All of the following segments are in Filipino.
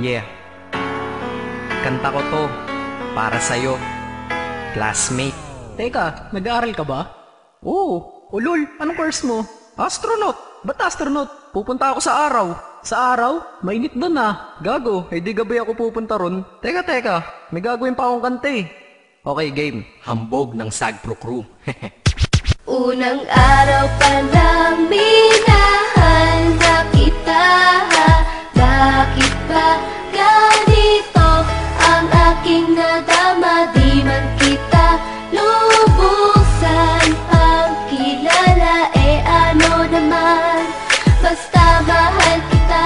Yeah, kanta ko to para sa'yo, classmate. Teka, nag-aaral ka ba? Oo. Ulol, anong course mo? Astronaut. Ba't astronaut? Pupunta ako sa araw. Sa araw? Mainit doon ah. Gago, di gabi ako pupunta ron. Teka, may gagawin pa akong kanta eh. Okay, game. Hambog ng Sagpro Crew. Unang araw pa lang minahal na kita. Bakit ba ganito ang aking nadama? Di man kita lubusan ang kilala. Ano naman, basta mahal kita.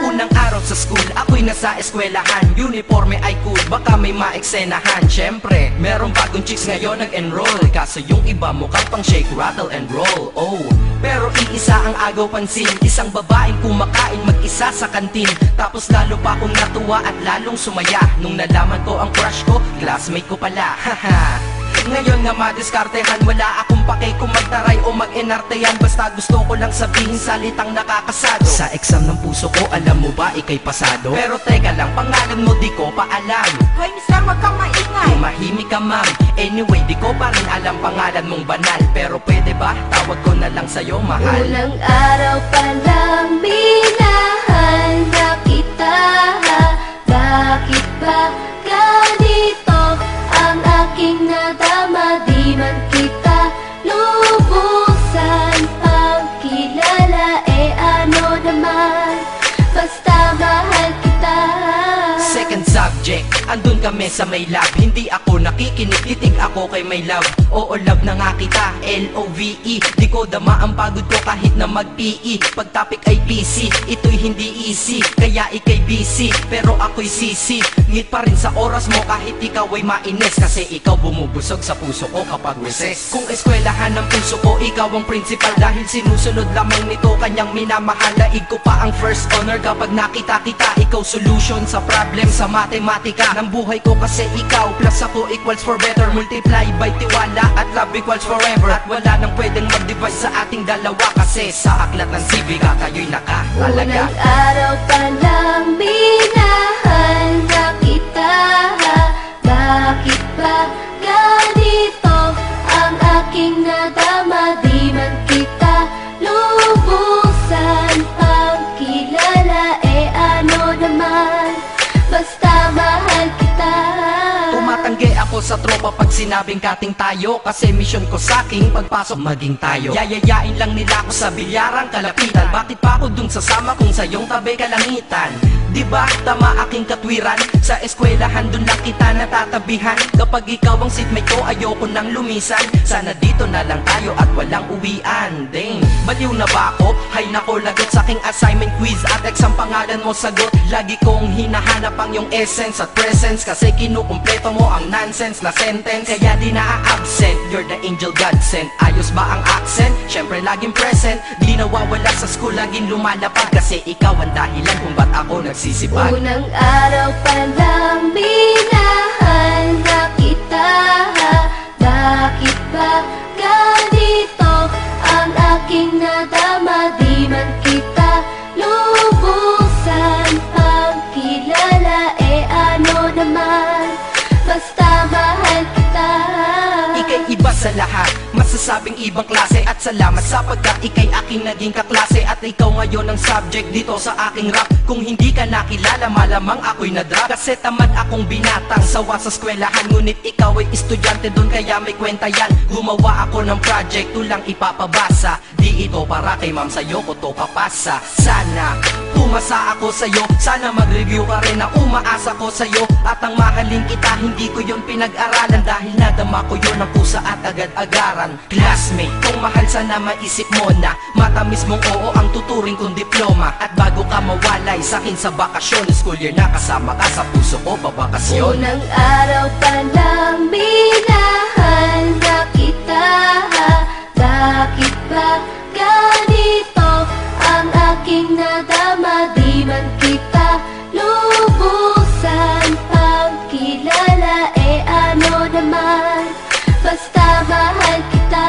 Unang araw sa school, ako'y nasa eskwelahan. Uniforme ay cool, baka may maeksenahan. Syempre, merong bagong chicks ngayon nag-enroll. Kaso yung iba mukhang pang shake, rattle and roll. Oh, pero iisa ang agaw pansin. Isang babaeng kumakain mag-isa sa kantin. Tapos lalo pa akong natuwa at lalong sumaya nung nalaman ko ang crush ko, classmate ko pala. Haha. Ngayon nga madiskartehan, wala akong pake kung magtaray o mag-enartehan. Basta gusto ko lang sabihin salitang nakakasado. Sa exam ng puso ko, alam mo ba ikay pasado? Pero teka lang, pangalan mo di ko pa alam. Hoy mister, wag kang maingay. Tumahimik ka ma'am. Anyway, di ko pa rin alam pangalan mong banal. Pero pwede ba, tawag ko na lang sa'yo mahal. Unang araw pa lang minahal na kita. Bakit ba ganito ang aking nadama? Di man kita lubusan ang kilala. Ano naman, basta mahal kita. Second subject, andun kami sa may lab. Hindi ako nakikinig, titig ako kay may love. Oo, love na nga kita, L-O-V-E. Di ko dama ang pagod ko kahit na mag-PE. Pag topic ay PC, ito'y hindi easy. Kaya ikay busy, pero ako'y sisi. Ngit pa rin sa oras mo kahit ikaw ay mainis. Kasi ikaw bumubusog sa puso ko kapag recess. Kung eskwelahan ng puso ko, ikaw ang principal. Dahil sinusunod lamang nito kanyang minamahal. Laig ko pa ang first honor kapag nakita kita. Ikaw solution sa problem sa matematika ng buhay ko, kasi ikaw plus ako equals for better. Multiply by tiwala at love equals forever. At wala nang pwedeng mag-divide sa ating dalawa, kasi sa aklat ng sibika kayo'y nakahalaga. Unang araw pa lang minahal na kita. Bakit ba ganito ang aking nadama? Di man kita lubusan ang kilala. Ano naman, basta mahal kita. Tumatanggi ako sa tropa pag sinabing kating tayo, kasi mission ko sa aking pagpasok maging tayo. Yayayain lang nila ako sa bilyarang kalapitan. Bakit pa ako dun sasama kung sa iyong tabi kalangitan? Diba tama aking katwiran? Sa eskwelahan dun lang kita natatabihan. Kapag ikaw ang seatmate ko, ayoko nang lumisan. Sana dito na lang tayo at walang uwian. Dang, baliw na ba ako? Hay nako, lagot sa aking assignment quiz at exam pangalan mo sagot. Lagi kong hinahanap ang iyong essence at presence, kasi kinukumpleto mo ang nonsense na sentence. Kaya di na-absent, you're the angel God sent. Ayos ba ang accent? Syempre laging present. Di nawawala sa school, laging lumalapag, kasi ikaw ang dahilan kung ba't ako nagsisipag. Unang araw pa lang minahal na kita. Bakit ba ganito ang aking nadama? Di man kita lubusan ang kilala. Ano naman, basta mahal kita. Ika'y iba sa lahat, masasabing ibang klase. At salamat sapagkat ika'y aking naging kaklase. At ikaw ngayon ang subject dito sa aking rap. Kung hindi ka nakilala, malamang ako'y na-drop. Kasi tamad akong binatang sawa sa eskwelahan. Ngunit ikaw ay estudyante dun, kaya may kwenta yan. Gumawa ako ng project, tulang ipapabasa. Di ito para kay ma'am, sa'yo ko to papasa. Sana pumasa ako sa'yo, sana mag-review ka rin na umaasa ko sa'yo. At ang mahalin kita, hindi ko yun pinag-aralan. Dahil nadama ko yun ang pusa at agad-agaran. Classmate, kung mahal sana maisip mo na matamis mong oo ang tuturing kong diploma. At bago ka mawalay sa'kin sa bakasyon, school year na kasama ka sa puso ko pabakasyon. Unang araw pa lang minahal na kita. Bakit ba ganito ang aking nadama? Di man kita lubusan ang kilala. Ano naman, basta mahal kita.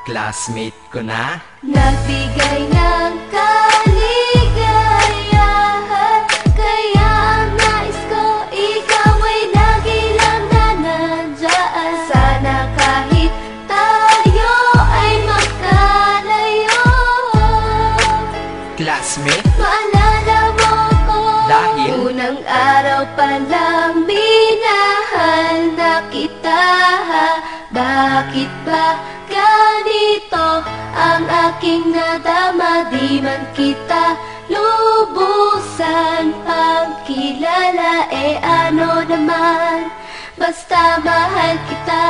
Classmate ko na. Nagbigay ng kaligaya. palang minahal na kita. Bakit ba ganito ang aking nadama? Di man kita lubusan pagkilala, ano naman, basta mahal kita.